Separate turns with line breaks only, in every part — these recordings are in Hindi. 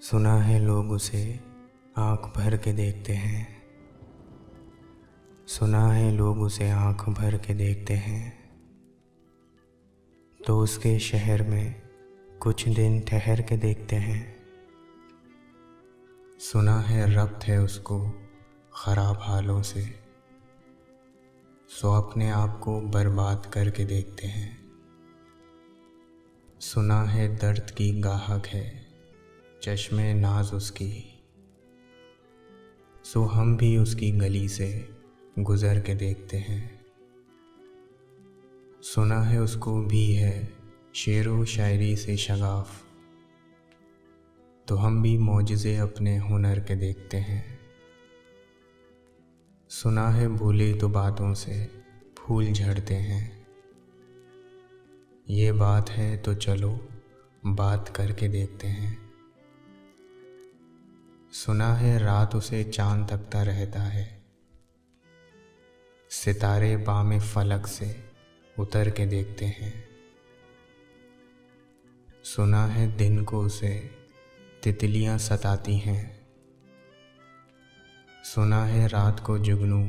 सुना है लोग उसे आँख भर के देखते हैं। सुना है लोग उसे आँख भर के देखते हैं। तो उसके शहर में कुछ दिन ठहर के देखते हैं। सुना है रब्त है उसको ख़राब हालों से, सो अपने आप को बर्बाद करके देखते हैं। सुना है दर्द की गाहक है चश्मे नाज उसकी, सो हम भी उसकी गली से गुज़र के देखते हैं। सुना है उसको भी है शेरो शायरी से शगाफ, तो हम भी मौजिज़े अपने हुनर के देखते हैं। सुना है भूले तो बातों से फूल झड़ते हैं, ये बात है तो चलो बात करके देखते हैं। सुना है रात उसे चांद तकता रहता है, सितारे बामे फलक से उतर के देखते हैं। सुना है दिन को उसे तितलियां सताती हैं, सुना है रात को जुगनू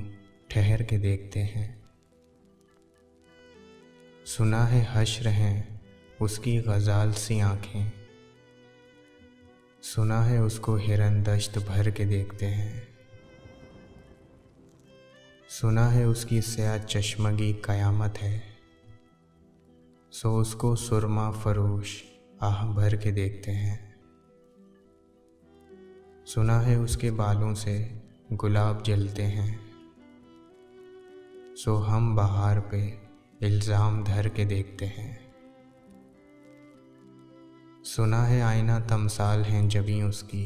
ठहर के देखते हैं। सुना है हश्र हैं उसकी गज़ाल सी आँखें, सुना है उसको हिरन दश्त भर के देखते हैं। सुना है उसकी स्याह चश्मगी क़यामत है, सो उसको सुरमा फरोश आह भर के देखते हैं। सुना है उसके बालों से गुलाब जलते हैं, सो हम बहार पे इल्ज़ाम धर के देखते हैं। सुना है आईना तमसाल हैं जबी उसकी,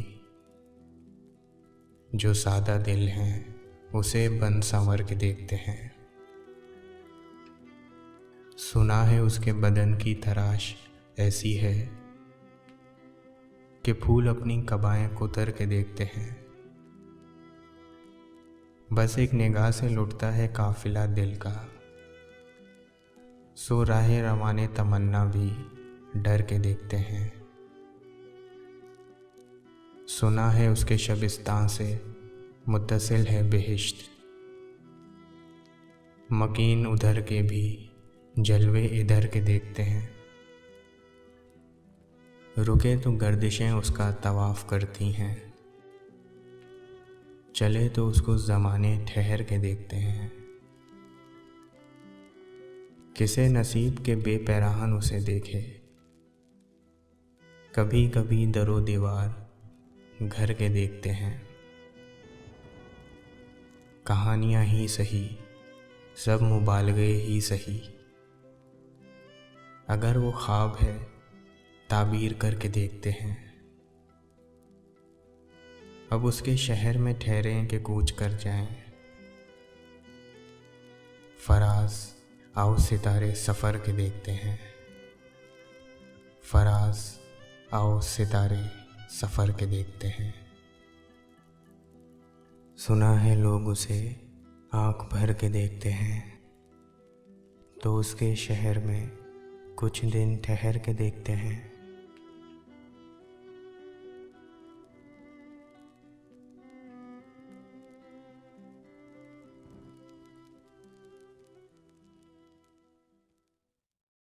जो सादा दिल हैं उसे बन संवर के देखते हैं। सुना है उसके बदन की तराश ऐसी है कि फूल अपनी कबाएं कुतर के देखते हैं। बस एक निगाह से लुटता है काफिला दिल का, सो राहे रवाने तमन्ना भी डर के देखते हैं। सुना है उसके शबिस्तान से मुत्तसिल है बेहिश्त, मकीन उधर के भी जलवे इधर के देखते हैं। रुके तो गर्दिशें उसका तवाफ़ करती हैं, चले तो उसको ज़माने ठहर के देखते हैं। किसे नसीब के बेपैराहन उसे देखे, कभी कभी दरो दीवार घर के देखते हैं। कहानियाँ ही सही सब मुबालगे ही सही, अगर वो ख्वाब है ताबीर करके देखते हैं। अब उसके शहर में ठहरे कि कूच कर जाएं, फराज आओ सितारे सफ़र के देखते हैं। फराज आओ सितारे सफ़र के देखते हैं। सुना है लोग उसे आँख भर के देखते हैं, तो उसके शहर में कुछ दिन ठहर के देखते हैं।